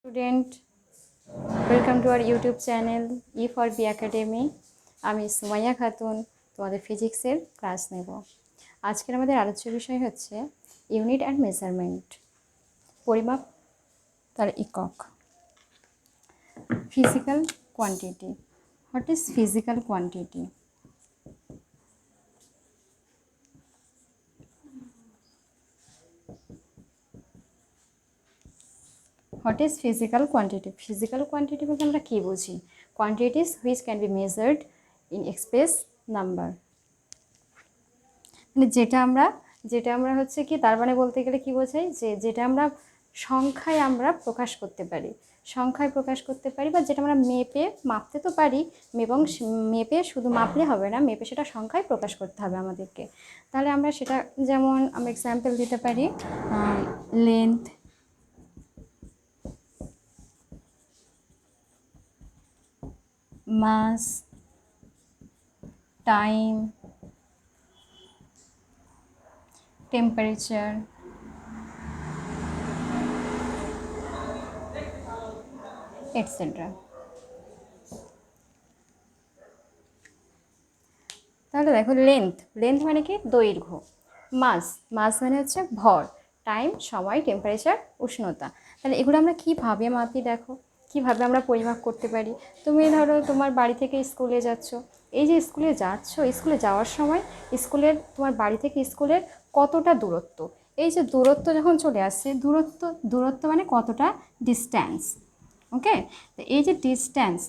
Student, welcome to our YouTube channel E for B academy. আমি সুমাইয়া খাতুন তোমাদের ফিজিক্সের class নেব। আজকের আমাদের আলোচ্য বিষয় হচ্ছে ইউনিট অ্যান্ড মেজারমেন্ট, পরিমাপ তার একক। Physical quantity. What is physical quantity? What is physical quantity? Physical quantity বলতে আমরা কী বুঝি? Quantities which can be measured in express number. মানে যেটা আমরা হচ্ছে কি, তার মানে বলতে গেলে কি বোঝাই, যেটা আমরা সংখ্যায় আমরা প্রকাশ করতে পারি, বা যেটা আমরা মাপতে তো পারি, এবং মেপে শুধু মাপলে হবে না, মেপে সেটা সংখ্যায় প্রকাশ করতে হবে আমাদেরকে। তাহলে আমরা সেটা, যেমন আমরা এক্সাম্পল দিতে পারি, length, mass, time, temperature, etcetera. তাহলে দেখো, লেন্থ মানে কি? দৈর্ঘ্য। মাস মানে হচ্ছে ভর। টাইম সময়, টেম্পারেচার উষ্ণতা। তাহলে এগুলো আমরা কীভাবে মাপি? দেখো কীভাবে আমরা পরিমাপ করতে পারি। তুমি ধরো তোমার বাড়ি থেকে স্কুলে যাচ্ছ, এই যে স্কুলে যাচ্ছ, স্কুলে যাওয়ার সময় তোমার বাড়ি থেকে স্কুলের কতটা দূরত্ব, এই যে দূরত্ব যখন চলে আসছে, দূরত্ব মানে কতটা ডিস্ট্যান্স। ওকে, তো এই যে ডিস্ট্যান্স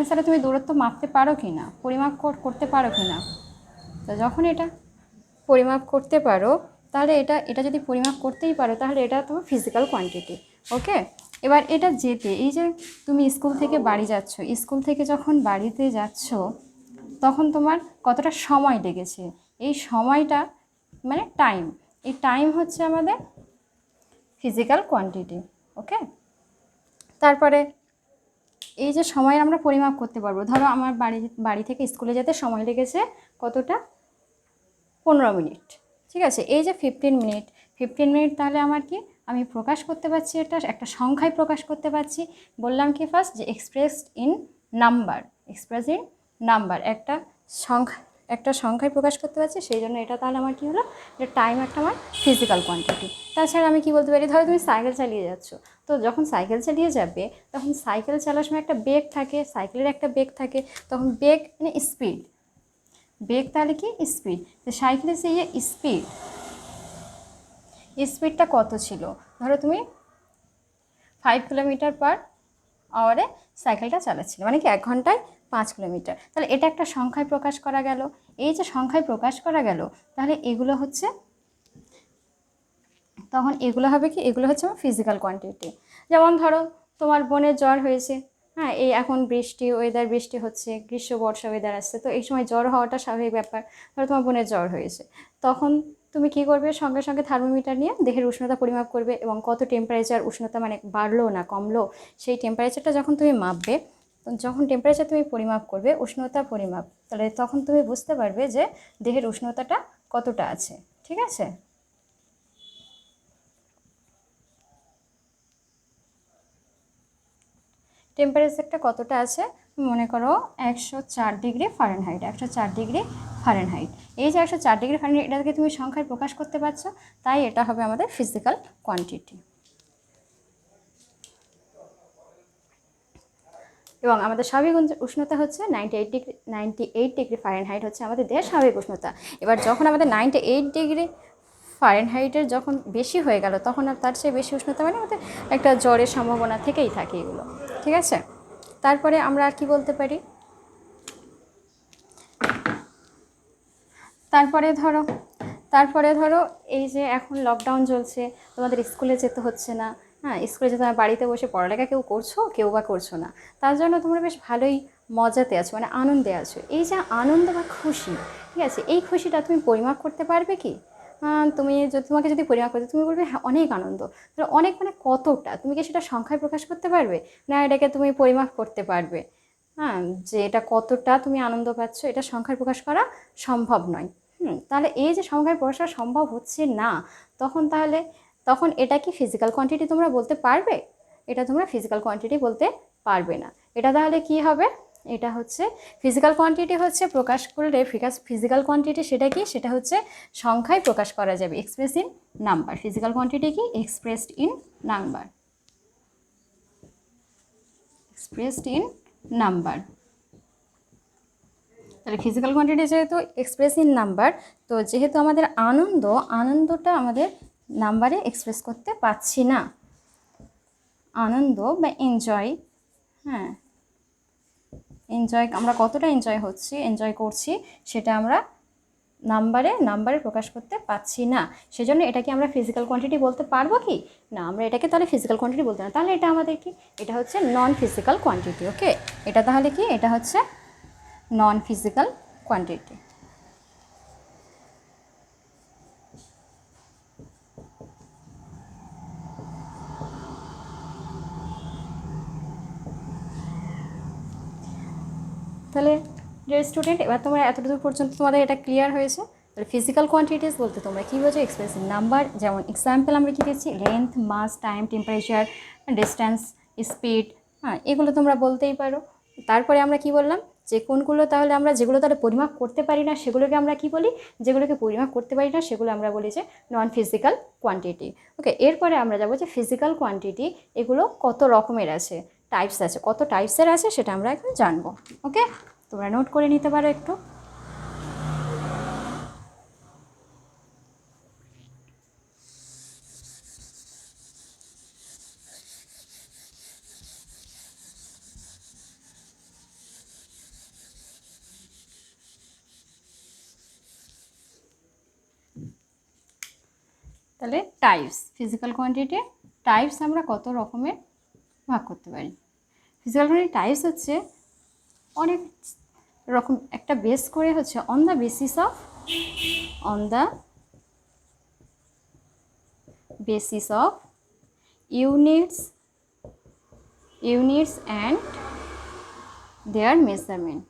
তাহলে তুমি দূরত্ব মাপতে পারো কি না, পরিমাপ করতে পারো কি না? তো যখন এটা পরিমাপ করতে পারো, তাহলে এটা যদি পরিমাপ করতেই পারো, তাহলে এটা তোমার ফিজিক্যাল কোয়ান্টিটি। ওকে, এবার এটা এই যে তুমি স্কুল থেকে বাড়ি যাচ্ছ, স্কুল থেকে যখন বাড়িতে যাচ্ছ, তখন তোমার কতটা সময় লেগেছে, এই সময়টা মানে টাইম, এই টাইম হচ্ছে আমাদের ফিজিক্যাল কোয়ান্টিটি। ওকে, তারপরে এই যে সময়ের আমরা পরিমাপ করতে পারবো, ধরো আমার বাড়ি থেকে স্কুলে যেতে সময় লেগেছে কতটা, 15 মিনিট। ঠিক আছে, এই যে 15 মিনিট, তাহলে আমার কি, আমি প্রকাশ করতে পারছি, এটা একটা সংখ্যায় প্রকাশ করতে পারছি। বললাম কি ফার্স্ট, যে এক্সপ্রেস ইন নাম্বার, একটা সংখ্যায় প্রকাশ করতে পারছি, সেই জন্য এটা তাহলে আমার কি হলো, এটা টাইম একটা আমার ফিজিক্যাল কোয়ান্টিটি। তাছাড়া আমি কি বলতে পারি, ধরো তুমি সাইকেল চালিয়ে যাচ্ছ, তো যখন সাইকেল চালিয়ে যাবে, তখন সাইকেল চালার সময় একটা বেগ থাকে, সাইকেলের একটা বেগ থাকে, তখন বেগ মানে বেগ, তাহলে কি স্পিড। তো সাইকেলের সেই স্পিডটা কত ছিল, ধরো তুমি 5 কিলোমিটার পার আওয়ারে সাইকেলটা চালাচ্ছিলে, মানে কি 1 ঘন্টায় 5 কিলোমিটার। তাহলে এটা একটা সংখ্যায় প্রকাশ করা গেল। এই যে সংখ্যায় প্রকাশ করা গেল, তাহলে এগুলো হচ্ছে আমার ফিজিক্যাল কোয়ান্টিটি। যেমন ধরো তোমার বোনের জ্বর হয়েছে, হ্যাঁ, এই এখন বৃষ্টি হচ্ছে, গ্রীষ্ম বর্ষা ওয়েদার আসছে, তো এই সময় জ্বর হওয়াটা স্বাভাবিক ব্যাপার। ধরো তোমার বোনের জ্বর হয়েছে, তখন তুমি কি করবে, সঙ্গে সঙ্গে থার্মোমিটার নিয়ে দেহের উষ্ণতা পরিমাপ করবে, এবং কত টেম্পারেচার, উষ্ণতা মানে বাড়লো না কমলো, সেই টেম্পারেচারটা যখন তুমি মাপবে, যখন টেম্পারেচার তুমি পরিমাপ করবে, উষ্ণতা পরিমাপ, তাহলে তখন তুমি বুঝতে পারবে যে দেহের উষ্ণতাটা কতটা আছে। ঠিক আছে, টেম্পারেচারটা কতটা আছে, মনে করো 104 ডিগ্রি ফারেনহাইট। এই যে 104 ডিগ্রি ফারেনহাইট, এটাকে তুমি সংখ্যায় প্রকাশ করতে পারছো, তাই এটা হবে আমাদের ফিজিক্যাল কোয়ান্টিটি। এবং আমাদের স্বাভাবিক উষ্ণতা হচ্ছে 98 ডিগ্রি ফারেনহাইট হচ্ছে আমাদের দেহের স্বাভাবিক উষ্ণতা। এবার যখন আমাদের 98 ডিগ্রি ফারেনহাইটের যখন বেশি হয়ে গেল, তখন আর তার চেয়ে বেশি উষ্ণতা মানে আমাদের একটা জ্বরের সম্ভাবনা থেকেই থাকে এগুলো। ঠিক আছে, তারপরে আমরা আর কি বলতে পারি, তারপরে ধরো এই যে এখন লকডাউন চলছে, তোমাদের স্কুলে যেতে হচ্ছে না, হ্যাঁ, স্কুলে যেতে বাড়িতে বসে পড়ালেখা কেউ বা করছো না, তার জন্য তোমরা বেশ ভালোই মজাতে আছো, মানে আনন্দে আছো। এই যে আনন্দ বা খুশি, ঠিক আছে, এই খুশিটা তুমি পরিমাপ করতে পারবে কি? তোমাকে যদি পরিমাপ করতে, তুমি বলবে হ্যাঁ অনেক আনন্দ। তাহলে অনেক মানে কতটা, তুমি কি সেটা সংখ্যায় প্রকাশ করতে পারবে? না এটাকে তুমি পরিমাপ করতে পারবে? হ্যাঁ, যে এটা কতটা তুমি আনন্দ পাচ্ছ, এটা সংখ্যায় প্রকাশ করা সম্ভব নয়। তাহলে এই যে সংখ্যায় প্রকাশ করা সম্ভব হচ্ছে না, তখন এটা কি ফিজিক্যাল কোয়ান্টিটি তোমরা বলতে পারবে? এটা তোমরা ফিজিক্যাল কোয়ান্টিটি বলতে পারবে না। এটা তাহলে কি হবে? এটা হচ্ছে ফিজিক্যাল কোয়ান্টিটি হচ্ছে প্রকাশ করলে ফিজিক্যাল কোয়ান্টিটি সেটা কি? সেটা হচ্ছে সংখ্যায় প্রকাশ করা যাবে, express in number. Physical quantity কি? Expressed in number, expressed in number. তাহলে ফিজিক্যাল কোয়ান্টিটি যেহেতু এক্সপ্রেস ইন নাম্বার, তো যেহেতু আমাদের আনন্দটা আমাদের নাম্বারে এক্সপ্রেস করতে পারছি না, আনন্দ বা এনজয়, হ্যাঁ এনজয়, আমরা কতটা এনজয় করছি সেটা আমরা নাম্বারে প্রকাশ করতে পারছি না, সেজন্য এটাকে আমরা ফিজিক্যাল কোয়ান্টিটি বলতে পারবো কি না? আমরা এটাকে তাহলে ফিজিক্যাল কোয়ান্টিটি বলতে না। তাহলে এটা আমাদের কি? এটা হচ্ছে নন ফিজিক্যাল কোয়ান্টিটি। ওকে, এটা তাহলে কি? এটা হচ্ছে নন ফিজিক্যাল কোয়ান্টিটি। তাহলে ডিয়ার স্টুডেন্ট, এবার তোমরা এতটুকু পর্যন্ত তোমাদের এটা ক্লিয়ার হয়েছে। তাহলে ফিজিক্যাল কোয়ান্টিটিস বলতে তোমরা কী বোঝো? Expressive number. যেমন এক্সাম্পল আমরা কী দিচ্ছি? Length, mass, time, temperature, distance, speed, হ্যাঁ এগুলো তোমরা বলতেই পারো। তারপরে আমরা কি বললাম? যে কোনগুলো তাহলে আমরা যেগুলো তাহলে পরিমাপ করতে পারি না সেগুলোকে আমরা কি বলি? যেগুলোকে পরিমাপ করতে পারি না সেগুলো আমরা বলি যে নন ফিজিক্যাল কোয়ান্টিটি। ওকে, এরপরে আমরা যাবো যে ফিজিক্যাল কোয়ান্টিটি এগুলো কত রকমের আছে, টাইপস আছে, কত টাইপসের আছে সেটা আমরা এখন জানবো। ওকে, তোমরা নোট করে নিতে পারো একটু। তাহলে টাইপস, ফিজিক্যাল কোয়ান্টিটি টাইপস আমরা কত রকমের ভাগ করতে পারি। ফিজিক্যাল কোয়ান্টিটি টাইপস হচ্ছে অনেক রকম, একটা বেস করে হচ্ছে on the basis of units and their measurement.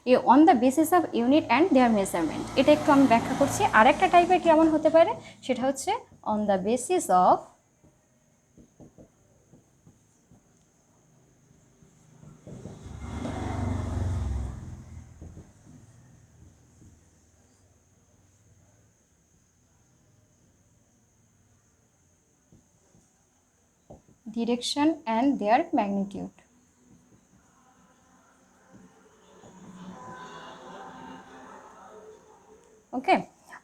এই on the basis of unit and their measurement, এটা একটু আমি ব্যাখ্যা করছি। আরেকটা টাইপের কেমন হতে পারে সেটা হচ্ছে on the basis of direction and their magnitude. Okay,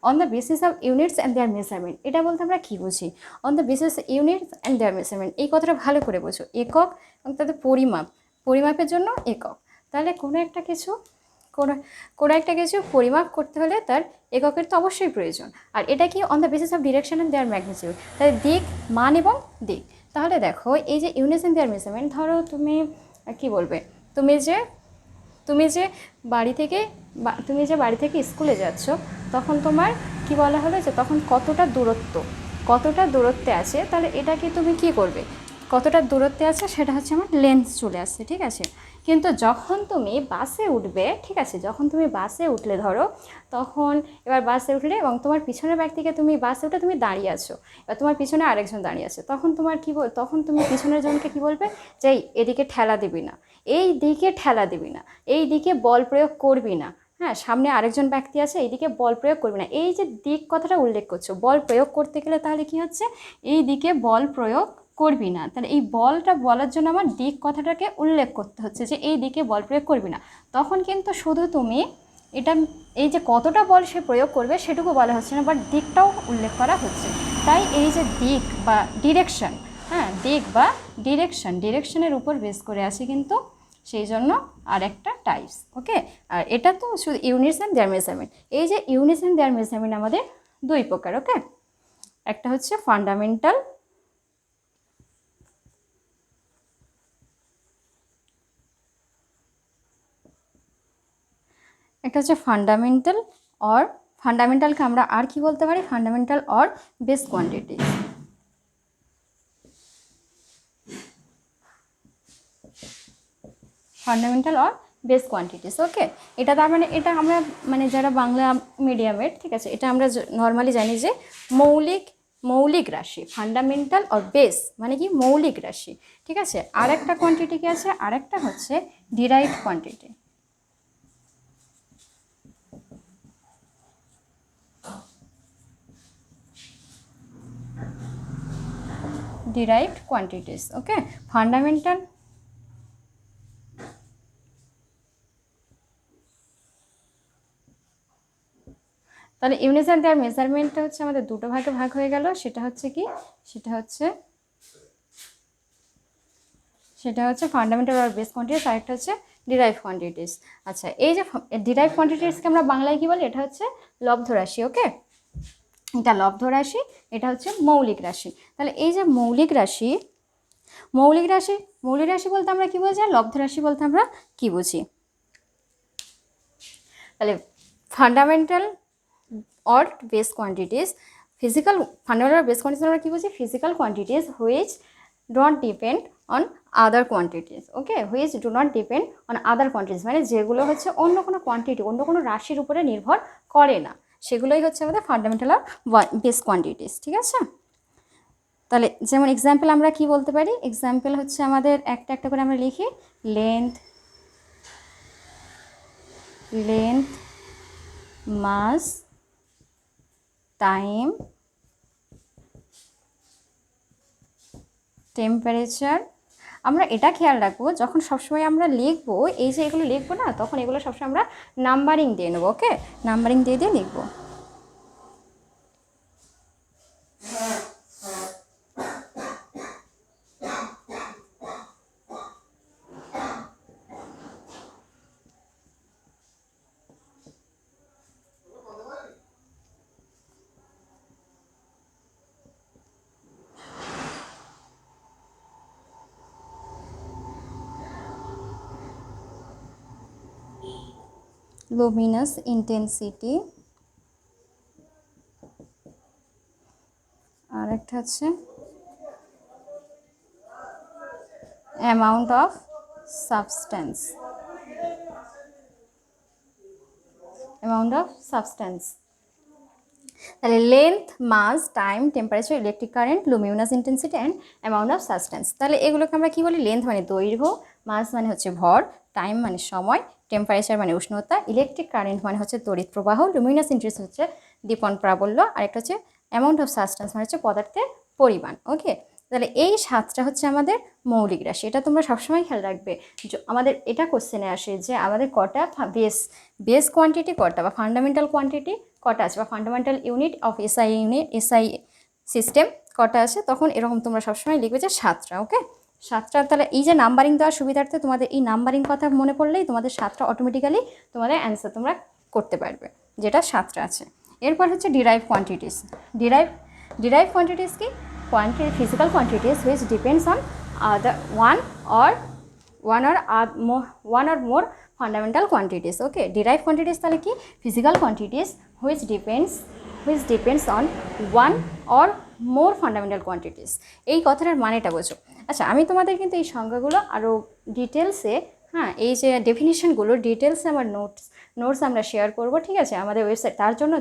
on the basis of units and their measurement, এটা বলতে আমরা কী বুঝি? On the basis units and their measurement, এই কথাটা ভালো করে বোঝো। একক এবং তাদের পরিমাপের জন্য একক। তাহলে কোনো একটা কিছু পরিমাপ করতে হলে তার এককের তো অবশ্যই প্রয়োজন। আর এটা কি? On the basis of direction and their magnitude, তাহলে দিক, মান এবং দিক। তাহলে দেখো এই যে ইউনিটস অ্যান্ড দেয়ার মেজারমেন্ট, ধরো তুমি কি বলবে, তুমি যে বাড়ি থেকে স্কুলে যাচ্ছ, তখন তোমার কি বলা হলো যে তখন কতটা দূরত্বে আছে, তাহলে এটাকে তুমি কি করবে? কতটা দূরত্বে আছে সেটা হচ্ছে আমার লেন্থ চলে আসছে, ঠিক আছে। কিন্তু যখন তুমি বাসে উঠবে, ঠিক আছে, যখন তুমি বাসে উঠলে ধরো, তখন এবার বাসে উঠলে এবং তোমার পিছনের ব্যাগ থেকে তুমি বাসে উঠে তুমি দাঁড়িয়ে আছো, এবার তোমার পিছনে আরেকজন দাঁড়িয়ে আছে, তখন তখন তুমি পিছনের জনকে কি বলবে? যে এদিকে ঠেলা দিবি না, এই দিকে ঠেলা দিবি না, এই দিকে বল প্রয়োগ করবি না, হ্যাঁ সামনে আরেকজন ব্যক্তি আছে, এইদিকে বল প্রয়োগ করবি না। এই যে দিক কথাটা উল্লেখ করছো, বল প্রয়োগ করতে গেলে তাহলে কি হচ্ছে? এই দিকে বল প্রয়োগ করবি না। তাহলে এই বলটা বলার জন্য আমার দিক কথাটাকে উল্লেখ করতে হচ্ছে যে এই দিকে বল প্রয়োগ করবি না। তখন কিন্তু শুধু তুমি এটা এই যে কতটা বল সে প্রয়োগ করবে সেটুকু বলা হচ্ছে না, বাট দিকটাও উল্লেখ করা হচ্ছে। তাই এই যে দিক বা ডিরেকশন, হ্যাঁ দিক বা ডিরেকশনের উপর বেস করে আছে কিন্তু, সেই জন্য আর একটা টাইপস। ওকে, আর এটা তো শুধু ইউনিটস অ্যান্ড দেয়ার মেজারমেন্ট। এই যে ইউনিটস অ্যান্ড দেয়ার মেজারমেন্ট আমাদের দুই প্রকার। ওকে, একটা হচ্ছে ফান্ডামেন্টাল, একটা হচ্ছে ফান্ডামেন্টালকে আমরা আর কি বলতে পারি? Fundamental or base quantity. Fundamental or base quantities. Okay, এটা তার মানে এটা আমরা মানে যারা বাংলা মিডিয়ামের, ঠিক আছে, এটা আমরা নর্মালি জানি যে মৌলিক রাশি, ফান্ডামেন্টাল অর বেস মানে কি মৌলিক রাশি, ঠিক আছে। আর একটা কোয়ান্টিটি কি আছে, আর একটা হচ্ছে derived quantity. derived quantities, okay, fundamental তাহলে ইউনিটস অ্যান্ড দেয়ার মেজারমেন্টটা হচ্ছে আমাদের দুটো ভাগে ভাগ হয়ে গেল। সেটা হচ্ছে কি, সেটা হচ্ছে ফান্ডামেন্টাল আর বেস কোয়ান্টিটিস, আর একটা হচ্ছে ডিরাইভ কোয়ান্টিটিস। আচ্ছা, এই যে ডিরাইভ কোয়ান্টিটিসকে আমরা বাংলায় কি বলি, এটা হচ্ছে লব্ধ রাশি। ওকে, এটা লব্ধ রাশি, এটা হচ্ছে মৌলিক রাশি। তাহলে এই যে মৌলিক রাশি বলতে আমরা কি বুঝি, লব্ধ রাশি বলতে আমরা কি বুঝি? তাহলে fundamental or base quantities, fundamental base quantities আমরা কি বুঝি, physical quantities which do not depend on other quantities. Okay, which do not depend on other quantities মানে যেগুলো হচ্ছে অন্য কোনো কোয়ান্টিটি, অন্য কোনো রাশির উপরে নির্ভর করে না, সেগুলোই হচ্ছে আমাদের ফান্ডামেন্টাল আর বেস কোয়ান্টিটিস, ঠিক আছে। তাহলে যেমন এক্সাম্পল আমরা কি বলতে পারি, এক্সাম্পল হচ্ছে আমাদের একটা একটা করে আমরা লিখি, লেন্থ, মাস, টাইম, টেম্পারেচার। আমরা এটা খেয়াল রাখবো যখন সবসময় আমরা লিখবো, এই যে এগুলো লিখবো না, তখন এগুলো সবসময় আমরা নাম্বারিং দিয়ে নেবো। ওকে, নাম্বারিং দিয়ে লিখবো। luminous intensity, আর একটা হচ্ছে amount of substance, তাহলে length, mass, time, temperature, electric current, luminous intensity and amount of substance. তাহলে এগুলোকে আমরা কি বলি, লেন্থ মানে দৈর্ঘ্য, মাস মানে হচ্ছে ভর, টাইম মানে সময়, টেম্পারেচার মানে উষ্ণতা, ইলেকট্রিক কারেন্ট মানে হচ্ছে তড়িৎ প্রবাহ, লুমিনাস ইন্টেন্সিটি হচ্ছে দীপন প্রাবল্য, আর একটা হচ্ছে অ্যামাউন্ট অফ সাবস্টেন্স মানে হচ্ছে পদার্থের পরিমাণ। ওকে, তাহলে এই সাতটা হচ্ছে আমাদের মৌলিক রাশি। এটা তোমরা সবসময় খেয়াল রাখবে, আমাদের এটা কোশ্চেনে আসে যে আমাদের কটা বেস কোয়ান্টিটি কটা বা ফান্ডামেন্টাল কোয়ান্টিটি কটা আছে বা fundamental unit of SI system কটা আছে, তখন এরকম তোমরা সবসময় লিখবে যে সাতটা। ওকে, সাতটা। তাহলে এই যে নাম্বারিং দেওয়ার সুবিধার্থে তোমাদের এই নাম্বারিং কথা মনে পড়লেই তোমাদের সাতটা অটোমেটিক্যালি তোমাদের অ্যান্সার তোমরা করতে পারবে, যেটা সাতটা আছে। এরপর হচ্ছে ডিরাইভ কোয়ান্টিটিস। ডিরাইভ কোয়ান্টিটিস কি, physical quantities which depends on one or more fundamental quantities. Okay, derived quantities তাহলে কি, physical quantities which depends on one or more fundamental quantities। এই কথাটার মানেটা বোঝো। আচ্ছা, আমি তোমাদের কিন্তু এই সংজ্ঞাগুলো আরও ডিটেলসে, হ্যাঁ, এই যে ডেফিনিশনগুলো ডিটেলসে আমার নোটস আমরা শেয়ার করব, ঠিক আছে, আমাদের ওয়েবসাইট। তার জন্য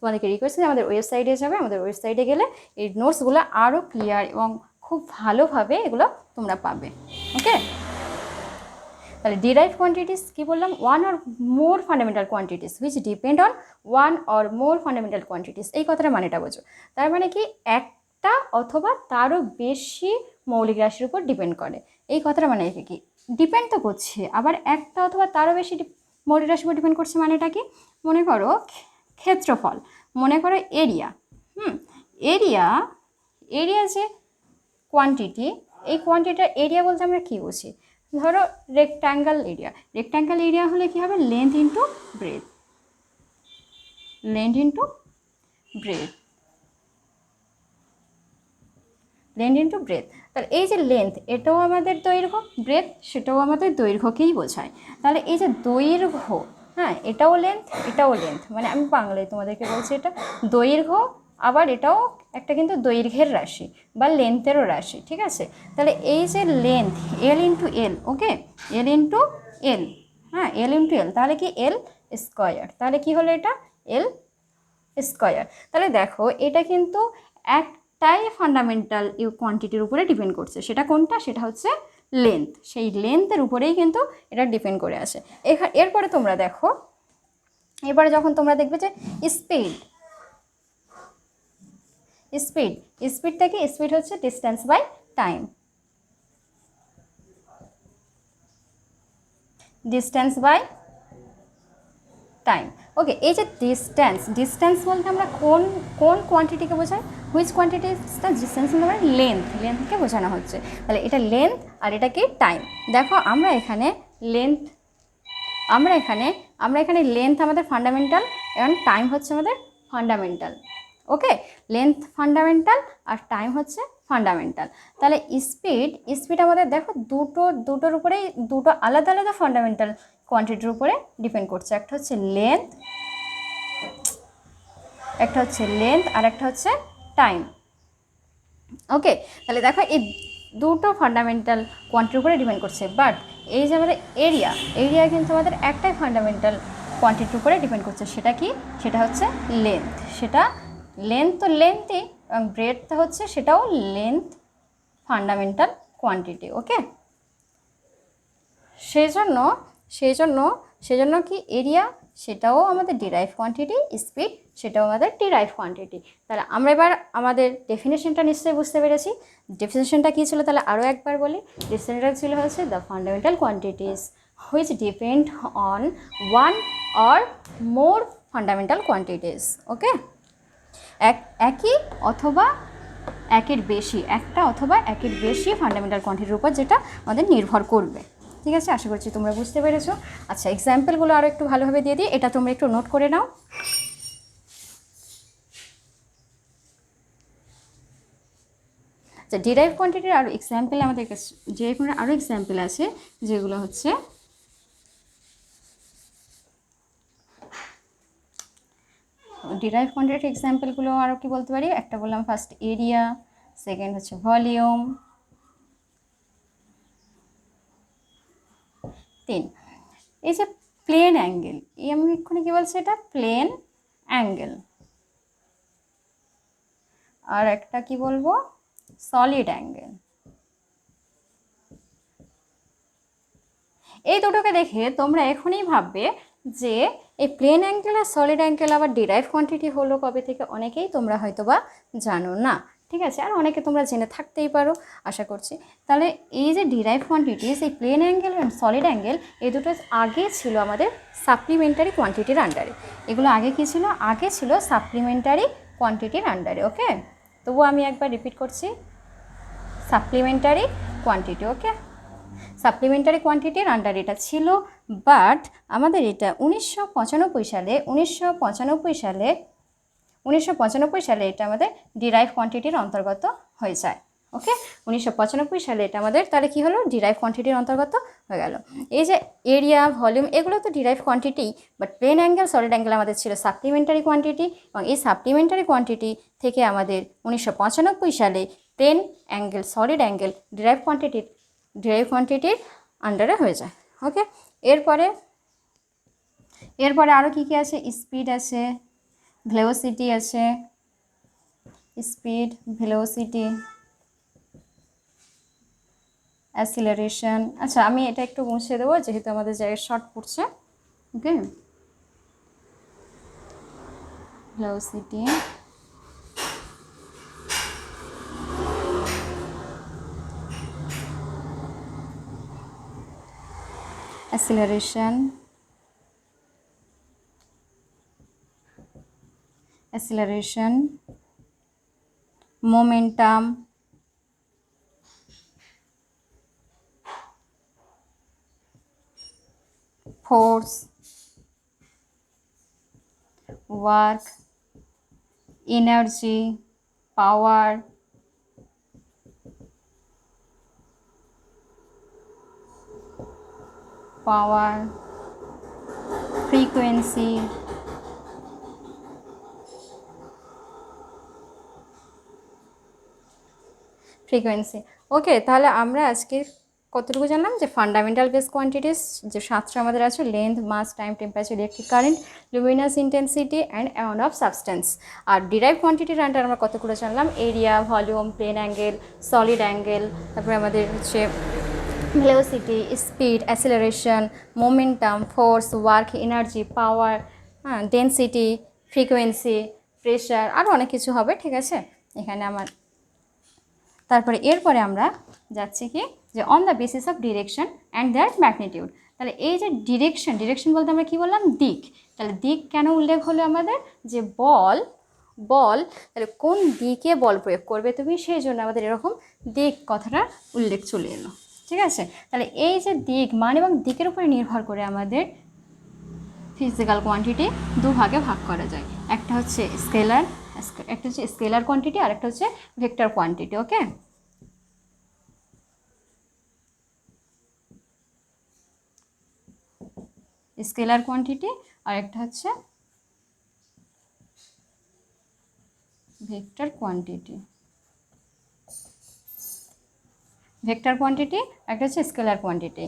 তোমাদেরকে রিকোয়েস্ট যে আমাদের ওয়েবসাইটে যাবে, আমাদের ওয়েবসাইটে গেলে এই নোটসগুলো আরও ক্লিয়ার এবং খুব ভালোভাবে এগুলো তোমরা পাবে। ওকে, তাহলে ডিরাইভ কোয়ান্টিটিস কি বললাম, one or more fundamental quantities which depend on one or more fundamental quantities. এই কথাটা মানেটা বোঝো। তার মানে কি, একটা অথবা তারও বেশি মৌলিক রাশির উপর ডিপেন্ড করে। এই কথাটা মানে কি, ডিপেন্ড তো করছে, আবার একটা অথবা তারও বেশি মৌলিক রাশির উপর ডিপেন্ড করছে। মানেটা কি, মনে করো ক্ষেত্রফল, মনে করো এরিয়া, এরিয়া যে কোয়ান্টিটি, এই কোয়ান্টিটির এরিয়া বলতে আমরা কী বুঝি, ধরো রেক্ট্যাঙ্গেল এরিয়া হলে কী হবে, লেন্থ ইন্টু ব্রেথ, তাহলে এই যে লেন্থ, এটাও আমাদের দৈর্ঘ্য, ব্রেথ সেটাও আমাদের দৈর্ঘ্যকেই বোঝায়। তাহলে এই যে দৈর্ঘ্য, হ্যাঁ, এটাও লেন্থ, মানে আমি বাংলায় তোমাদেরকে বলছি, এটা দৈর্ঘ্য, আবার এটাও একটা কিন্তু দৈর্ঘ্যের রাশি বা লেন্থেরও রাশি, ঠিক আছে। তাহলে এই যে লেন্থ, এল ইন্টু এল, ওকে, এল ইন্টু এল, হ্যাঁ, এল ইন্টু এল, তাহলে কি এল স্কোয়ার, তাহলে কি হলো এটা এল স্কোয়ার। তাহলে দেখো এটা কিন্তু একটাই ফান্ডামেন্টাল কোয়ান্টিটির উপরে ডিপেন্ড করছে, সেটা কোনটা, সেটা হচ্ছে লেন্থ। সেই লেন্থের উপরেই কিন্তু এটা ডিপেন্ড করে আসে। এরপরে তোমরা দেখো, এবারে যখন তোমরা দেখবে যে স্পিড, স্পিড স্পিডটা কি, স্পিড হচ্ছে distance by time, distance by time. Okay, এই যে ডিস্টেন্স, ডিস্টেন্স বলতে আমরা কোন কোন কোয়ান্টিটিকে বোঝাই, হুইচ কোয়ান্টিটিসটা ডিস্টেন্স বলতে আমরা লেন্থকে বোঝানো হচ্ছে। তাহলে এটা লেন্থ আর এটা কি টাইম। দেখো আমরা এখানে লেন্থ, আমরা এখানে লেন্থ আমাদের ফান্ডামেন্টাল এবং টাইম হচ্ছে আমাদের ফান্ডামেন্টাল। ওকে, লেন্থ ফান্ডামেন্টাল আর টাইম হচ্ছে ফান্ডামেন্টাল। তাহলে স্পিড আমাদের দেখো দুটোর উপরেই, দুটো আলাদা আলাদা ফান্ডামেন্টাল কোয়ান্টিটির উপরে ডিপেন্ড করছে। একটা হচ্ছে লেন্থ আর একটা হচ্ছে টাইম। ওকে, তাহলে দেখো এই দুটো ফান্ডামেন্টাল কোয়ান্টিটির উপরে ডিপেন্ড করছে, বাট এই যে আমাদের এরিয়া কিন্তু আমাদের একটাই ফান্ডামেন্টাল কোয়ান্টিটির উপরে ডিপেন্ড করছে। সেটা কি, সেটা হচ্ছে লেন্থ। সেটা লেন্থ তো লেন্থই, এবং ব্রেডটা হচ্ছে সেটাও লেন্থ ফান্ডামেন্টাল কোয়ান্টিটি। ওকে, সেই জন্য কি এরিয়া সেটাও আমাদের ডিরাইভ কোয়ান্টিটি, স্পিড সেটাও আমাদের ডিরাইভ কোয়ান্টিটি। তাহলে আমরা এবার আমাদের ডেফিনেশনটা নিশ্চয়ই বুঝতে পেরেছি। ডেফিনেশনটা কী ছিল, তাহলে আরও একবার বলি। ডেফিনেশনটা ছিল হচ্ছে the fundamental quantities which depend on one or more fundamental quantities. Okay, একই অথবা একের বেশি, একটা অথবা একের বেশি ফান্ডামেন্টাল কোয়ান্টিটির উপর যেটা আমাদের নির্ভর করবে। ঠিক আছে, আশা করছি তোমরা বুঝতে পেরেছো। আচ্ছা, এক্সাম্পলগুলো আরও একটু ভালোভাবে দিয়ে দিই, এটা তোমরা একটু নোট করে নাও। আচ্ছা, ডিরাইভ কোয়ান্টিটির আরও এক্সাম্পল আমাদের কাছে, ডিরাইভ আরও এক্সাম্পল আছে, যেগুলো হচ্ছে ডিরাইভ কোয়ান্টিটির এক্সাম্পলগুলো আরও কি বলতে পারি। একটা বললাম ফার্স্ট এরিয়া, সেকেন্ড হচ্ছে ভলিউম, 3 এই যে প্লেন অ্যাঙ্গেল, এই আমি এক্ষুনি কী বলছি, এটা প্লেন অ্যাঙ্গেল। আর একটা কি বলবো, সলিড অ্যাঙ্গেল। এই দুটোকে দেখে তোমরা এখনই ভাববে যে এই প্লেন অ্যাঙ্গেল আর সলিড অ্যাঙ্গেল আবার ডিরাইভ কোয়ান্টিটি হলো কবে থেকে, অনেকেই তোমরা হয়তো বা জানো না। ঠিক আছে, আর অনেকে তোমরা জেনে থাকতেই পারো আশা করছি। তাহলে এই যে ডিরাইভ কোয়ান্টিটিস, এই plane angle and solid angle, এই দুটো আগে ছিল আমাদের সাপ্লিমেন্টারি কোয়ান্টিটির আন্ডারে। এগুলো আগে কী ছিল, আগে ছিল সাপ্লিমেন্টারি কোয়ান্টিটির আন্ডারে। ওকে, তবুও আমি একবার রিপিট করছি, সাপ্লিমেন্টারি কোয়ান্টিটি। ওকে, সাপ্লিমেন্টারি কোয়ান্টিটির আন্ডার এটা ছিল, বাট আমাদের এটা 1995 সালে এটা আমাদের ডিরাইভ কোয়ান্টিটির অন্তর্গত হয়ে যায়। ওকে, 1995 সালে এটা আমাদের তাহলে কী হলো, ডিরাইভ কোয়ান্টিটির অন্তর্গত হয়ে গেল। এই যে এরিয়া, ভলিউম, এগুলো তো derive quantity, but plane angle, solid angle আমাদের ছিল সাপ্লিমেন্টারি কোয়ান্টিটি, এবং এই সাপ্লিমেন্টারি কোয়ান্টিটি থেকে আমাদের 1995 সালে plane angle, solid angle derive কোয়ান্টিটির আন্ডারে হয়ে যায়। ওকে, এরপরে আরও কী কী আছে, স্পিড আছে, ভেলোসিটি আছে, স্পিড, ভেলোসিটি, অ্যাসিলারেশন। আচ্ছা, আমি এটা একটু মুছে দেবো যেহেতু আমাদের জায়গায় শর্ট পড়ছে। Okay, velocity, acceleration, momentum, force, work, energy, power, frequency, okay, তাহলে আমরা আজকের কতটুকু জানলাম যে ফান্ডামেন্টাল বেস কোয়ান্টিটিস যে 7টা আমাদের আছে, length, mass, time, temperature, electric current, luminous intensity and amount of substance. আর ডিরাইভ কোয়ান্টিটির আন্ডার আমরা কতগুলো জানলাম, area, volume, plane angle, solid angle, তারপরে আমাদের হচ্ছে velocity, speed, acceleration, momentum, force, work, energy, power, density, frequency, pressure, আরও অনেক কিছু হবে। ঠিক আছে, এখানে আমার তারপরে এরপরে আমরা যাচ্ছি কি যে on the basis of direction and their magnitude. তাহলে এই যে ডিরেকশন বলতে আমরা কি বললাম, দিক। তাহলে দিক কেন উল্লেখ হলো আমাদের, যে বল তাহলে কোন দিকে বল প্রয়োগ করবে তুমি, সেই জন্য আমাদের এরকম দিক কথাটা উল্লেখ চলে এলো। ঠিক আছে, তাহলে এই যে দিক, মান এবং দিকের উপরে নির্ভর করে আমাদের ফিজিক্যাল কোয়ান্টিটি দুভাগে ভাগ করা যায়। একটা হচ্ছে স্কেলার কোয়ান্টিটি আর একটা হচ্ছে ভেক্টর কোয়ান্টিটি। ওকে, স্কেলার কোয়ান্টিটি আর একটা হচ্ছে ভেক্টর কোয়ান্টিটি। ভেক্টর কোয়ান্টিটি একটা হচ্ছে scalar quantity.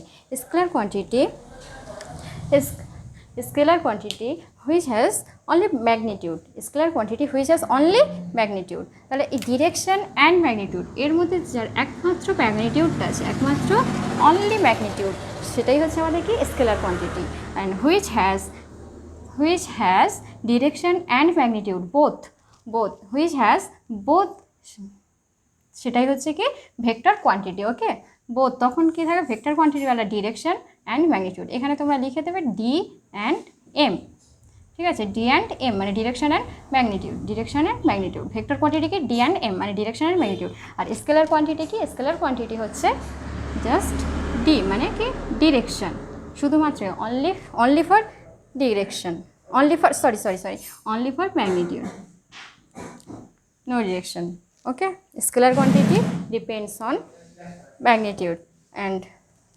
Scalar quantity which has only magnitude. Scalar quantity which has only magnitude. তাহলে এই ডিরেকশন অ্যান্ড ম্যাগনিটিউড এর মধ্যে যার একমাত্র ম্যাগনিটিউডটা আছে, একমাত্র অনলি ম্যাগনিটিউড, সেটাই হচ্ছে আমাদের কি scalar quantity. And which has direction and magnitude both which has both, সেটাই হচ্ছে কি ভেক্টর কোয়ান্টিটি। ওকে, বোথ তখন কি থাকে, ভেক্টর কোয়ান্টিটিওয়ালা ডিরেকশন অ্যান্ড ম্যাগনিটিউড। এখানে তোমরা লিখে দেবে ডি অ্যান্ড এম। ঠিক আছে, ডি অ্যান্ড এম মানে direction and magnitude. Vector quantity কি, ডি অ্যান্ড এম মানে ডিরেকশন অ্যান্ড ম্যাগনিটিউড। আর স্কেলার কোয়ান্টিটি কি, স্কেলার কোয়ান্টিটি হচ্ছে জাস্ট ডি মানে কি ডিরেকশন, শুধুমাত্র only for direction, only for magnitude, no direction. Okay, scalar quantity depends on magnitude and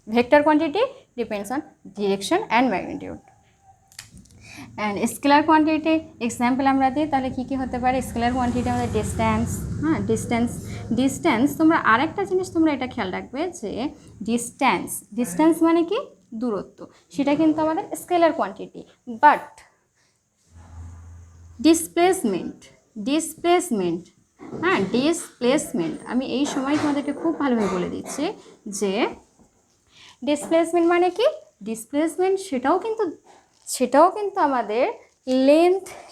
vector quantity depends on direction and magnitude. And scalar quantity example আমরা দিই, তাহলে কি কি হতে পারে স্কেলার কোয়ান্টিটি আমাদের ডিস্টেন্স। হ্যাঁ, ডিস্টেন্স তোমরা আরেকটা জিনিস তোমরা এটা খেয়াল রাখবে যে ডিস্টেন্স মানে কি দূরত্ব, সেটা কিন্তু আমাদের স্কেলার কোয়ান্টিটি। বাট ডিসপ্লেসমেন্ট আমি এই সময় তোমাদেরকে খুব ভালোভাবে বলে দিচ্ছি যে ডিসপ্লেসমেন্ট মানে কি, ডিসপ্লেসমেন্ট সেটাও কিন্তু আমাদের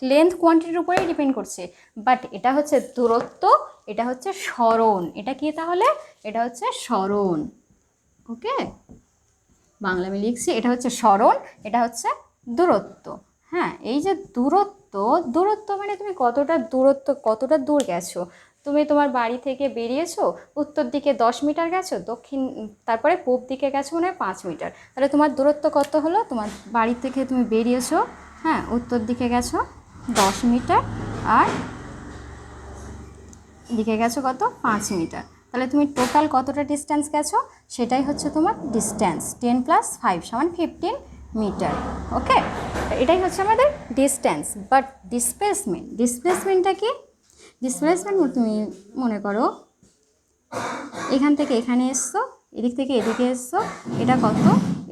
লেন্থ কোয়ান্টিটির উপরেই ডিপেন্ড করছে। বাট এটা হচ্ছে দূরত্ব, এটা হচ্ছে সরণ। এটা কি তাহলে, এটা হচ্ছে সরণ। ওকে, বাংলা আমি লিখছি, এটা হচ্ছে সরণ, এটা হচ্ছে দূরত্ব। হ্যাঁ, এই যে দূরত্ব মানে তুমি কতটা দূর গেছো। তুমি তোমার বাড়ি থেকে বেরিয়েছো, উত্তর দিকে 10 মিটার গেছো, তারপরে পূব দিকে গেছো মানে 5 মিটার। তাহলে তোমার দূরত্ব কত হলো, তোমার বাড়ি থেকে তুমি বেরিয়েছো, হ্যাঁ, উত্তর দিকে গেছো 10 মিটার আর দিকে গেছো কত 5 মিটার। তাহলে তুমি টোটাল কতটা ডিস্টেন্স গেছো, সেটাই হচ্ছে তোমার ডিস্টেন্স। 10 + 5 = 15 মিটার। ওকে, এটাই হচ্ছে আমাদের ডিস্টেন্স। বাট ডিসপ্লেসমেন্টটা কি, ডিসপ্লেসমেন্ট তুমি মনে করো এখান থেকে এখানে এসছো, এদিক থেকে এদিকে এসছো, এটা কত,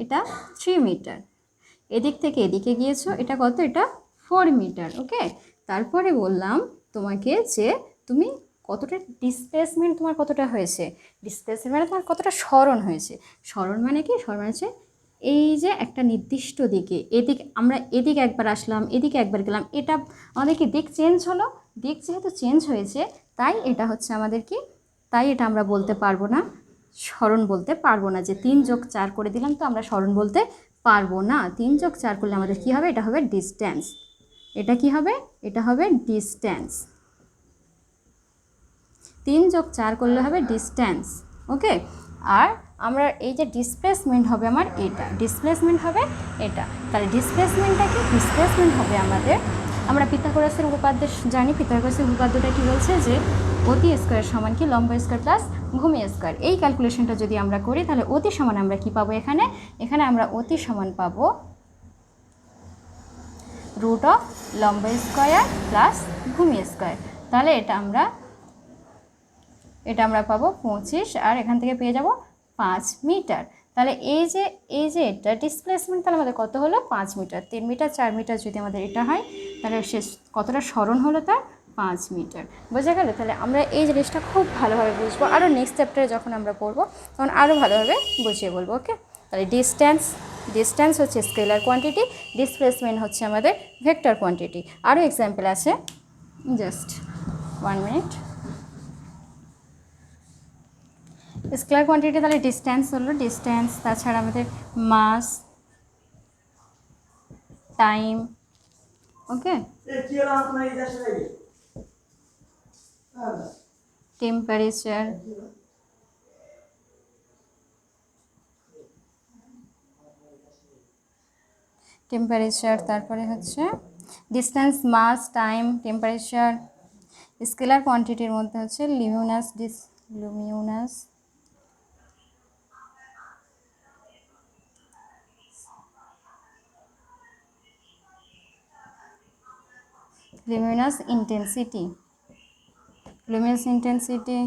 এটা 3 মিটার। এদিক থেকে এদিকে গিয়েছো, এটা কত, এটা 4 মিটার। ওকে, তারপরে বললাম তোমাকে যে তুমি কতটা ডিসপ্লেসমেন্ট তোমার কতটা হয়েছে, ডিসপ্লেসমেন্ট মানে তোমার কতটা সরণ হয়েছে। সরণ মানে কি, সরণ হচ্ছে এই যে একটা নির্দিষ্ট দিকে, আমরা এদিকে একবার আসলাম, এদিকে একবার গেলাম, এটা আমাদের কি দিক চেঞ্জ হলো। দিক যেহেতু চেঞ্জ হয়েছে, তাই এটা হচ্ছে আমাদের কি, তাই এটা আমরা বলতে পারবো না, সরণ বলতে পারবো না। যে 3 + 4 করে দিলাম তো আমরা সরণ বলতে পারবো না। 3 + 4 করলে আমাদের কি হবে, এটা হবে ডিস্টেন্স। এটা কি হবে, এটা হবে ডিস্টেন্স। 3 + 4 করলে হবে ডিস্টেন্স। ওকে, আর আমরা এই যে ডিসপ্লেসমেন্ট হবে আমার এটা, ডিসপ্লেসমেন্ট হবে এটা। তাহলে ডিসপ্লেসমেন্টটা কি, ডিসপ্লেসমেন্ট হবে আমাদের, আমরা পিথাগোরাসের উপপাদ্য জানি। পিথাগোরাসের উপপাদ্যটা কি বলছে যে অতি স্কয়ার সমান কি লম্ব স্কয়ার প্লাস ভূমি স্কয়ার। এই ক্যালকুলেশনটা যদি আমরা করি তাহলে অতি সমান আমরা কি পাবো, এখানে আমরা অতি সমান পাবো √ লম্ব স্কয়ার প্লাস ভূমি স্কয়ার। তাহলে এটা আমরা পাবো 25, আর এখান থেকে পেয়ে যাব 5 মিটার। তাহলে এই যে এটা ডিসপ্লেসমেন্ট তাহলে আমাদের কত হলো 5 মিটার। 3 মিটার 4 মিটার যদি আমাদের এটা হয় তাহলে শেষ কতটা সরণ হলো তার 5 মিটার। বোঝা গেল? তাহলে আমরা এই জিনিসটা খুব ভালোভাবে বুঝবো, আরও নেক্সট চ্যাপ্টারে যখন আমরা পড়বো তখন আরও ভালোভাবে বুঝিয়ে বলবো। ওকে, তাহলে ডিস্ট্যান্স হচ্ছে স্কেলার কোয়ান্টিটি, ডিসপ্লেসমেন্ট হচ্ছে আমাদের ভেক্টর কোয়ান্টিটি। আরও এক্সাম্পল আছে, জাস্ট 1 মিনিট। স্কেলার কোয়ান্টিটি তাহলে ডিস্ট্যান্স হলো, ডিস্ট্যান্স, তাছাড়া আমাদের মাস, টাইম, ওকে, টেম্পারেচার, তারপরে হচ্ছে ডিস্ট্যান্স, মাস, টাইম, টেম্পারেচার। স্কেলার কোয়ান্টিটির মধ্যে হচ্ছে Luminous intensity,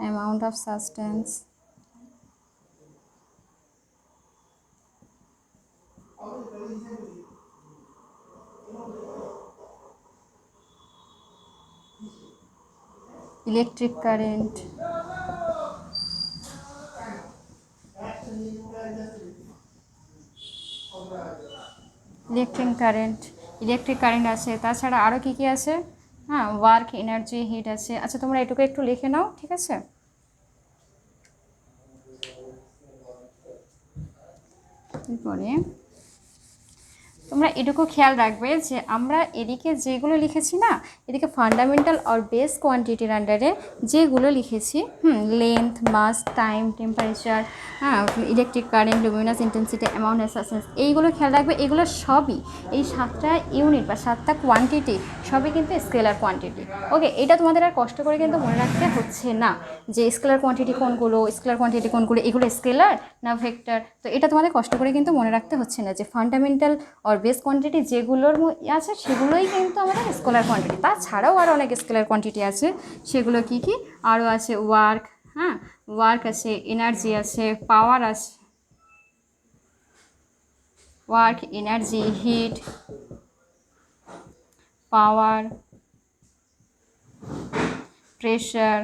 amount of substance, electric current, electric current আছে। তাছাড়া আরও কী কী আছে? হ্যাঁ, ওয়ার্ক, এনার্জি, হিট আছে। আচ্ছা, তোমরা এটুকু একটু লিখে নাও, ঠিক আছে? এরপরে তোমরা এটুকু খেয়াল রাখবে যে আমরা এদিকে যেগুলো লিখেছি না, এদিকে ফান্ডামেন্টাল আর বেস কোয়ান্টিটির আন্ডারে যেগুলো লিখেছি, লেন্থ, মাস, টাইম, টেম্পারেচার, হ্যাঁ, electric current, luminous intensity, amount of substance, এইগুলো খেয়াল রাখবে। এগুলো সবই, এই 7টা ইউনিট বা 7টা কোয়ান্টিটি সবই কিন্তু স্কেলার কোয়ান্টিটি। ওকে, এটা তোমাদের আর কষ্ট করে কিন্তু মনে রাখতে হচ্ছে না যে স্কেলার কোয়ান্টিটি কোনগুলো, এগুলো স্কেলার না ভেক্টর। তো এটা তোমাদের কষ্ট করে কিন্তু মনে রাখতে হচ্ছে না যে ফান্ডামেন্টাল আর বেস কোয়ান্টিটি যেগুলোর আছে সেগুলোই কিন্তু আমাদের স্কেলার কোয়ান্টিটি। তাছাড়াও আরও অনেক স্কেলার কোয়ান্টিটি আছে, সেগুলো কি কি আরও আছে? ওয়ার্ক, হ্যাঁ, ওয়ার্ক আছে, এনার্জি আছে, পাওয়ার আছে, ওয়ার্ক, এনার্জি, হিট, পাওয়ার, প্রেশার,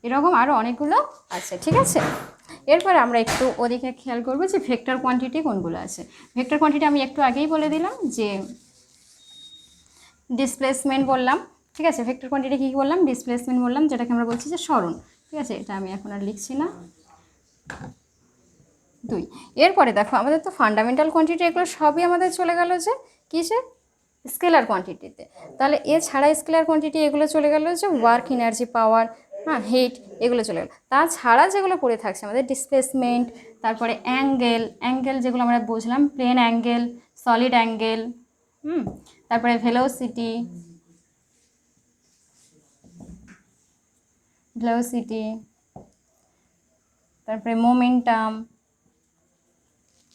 এরকম আরও অনেকগুলো আছে, ঠিক আছে? এরপর আমরা একটু ওদিকে খেয়াল করবো যে ভেক্টর কোয়ান্টিটি কোনগুলো আছে। ভেক্টর কোয়ান্টিটি আমি একটু আগেই বলে দিলাম যে ডিসপ্লেসমেন্ট বললাম, ঠিক আছে? ভেক্টর কোয়ান্টিটি কী বললাম? ডিসপ্লেসমেন্ট বললাম, যেটাকে আমরা বলছি যে সরণ, ঠিক আছে? এটা আমি এখন আর লিখছি না। 2, এরপরে দেখো আমাদের তো ফান্ডামেন্টাল কোয়ান্টিটি এগুলো সবই আমাদের চলে গেল যে কিসে? স্কেলার কোয়ান্টিটিতে। তাহলে এছাড়া স্কেলার কোয়ান্টিটি এগুলো চলে গেল যে ওয়ার্ক, এনার্জি, পাওয়ার, হ্যাঁ, হিট, এগুলো চলে গেল। তাছাড়া যেগুলো পড়ে থাকছে আমাদের ডিসপ্লেসমেন্ট, তারপরে অ্যাঙ্গেল যেগুলো আমরা বুঝলাম, প্লেন অ্যাঙ্গেল, সলিড অ্যাঙ্গেল, তারপরে ভেলোসিটি, তারপরে মোমেন্টাম,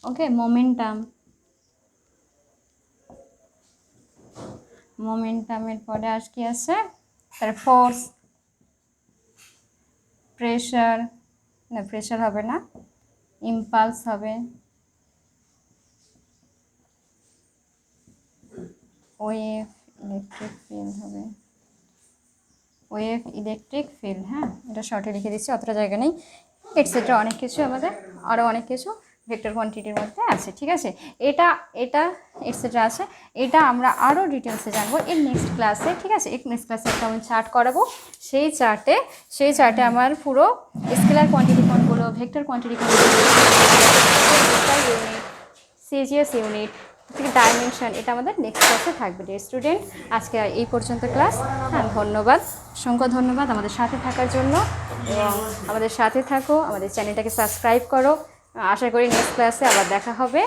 ওকে, মোমেন্টামের পরে আর কি আছে? তার ফোর্স, প্রেশার হবে না, ইম্পালস হবে, ওয়েভ, ইলেকট্রিক ফিল্ড হ্যাঁ, এটা শর্টে লিখে দিচ্ছি, অতটা জায়গা নেই, এটসেট্রা অনেক কিছু আমাদের আরও অনেক কিছু ভেক্টর কোয়ান্টিটির মধ্যে আছে, ঠিক আছে? এটা এটসেট্রা আছে, এটা আমরা আরও ডিটেলসে জানবো এর নেক্সট ক্লাসে, ঠিক আছে? নেক্সট ক্লাসে একটা আমি চার্ট করাবো, সেই চার্টে আমার পুরো স্কেলার কোয়ান্টিটি কোনগুলো, ভেক্টর কোয়ান্টিটি কোনগুলো, ইউনিট, সিজিএস ইউনিট থেকে ডাইমেনশন, এটা আমাদের নেক্সট ক্লাসে থাকবে। ডিয়ার স্টুডেন্ট, আজকে এই পর্যন্ত ক্লাস। হ্যাঁ, ধন্যবাদ, অসংখ্য ধন্যবাদ আমাদের সাথে থাকার জন্য, এবং আমাদের সাথে থাকো, আমাদের চ্যানেলটাকে সাবস্ক্রাইব করো। আশা করি নেক্সট ক্লাসে আবার দেখা হবে।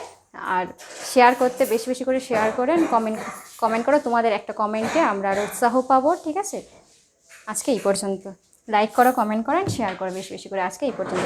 আর শেয়ার করতে, বেশি বেশি করে শেয়ার করেন, কমেন্ট করো, তোমাদের একটা কমেন্টে আমরা আরও উৎসাহ পাবো, ঠিক আছে? আজকে এই পর্যন্ত। লাইক করো, কমেন্ট করেন, শেয়ার করো বেশি বেশি করে। আজকে এই পর্যন্ত।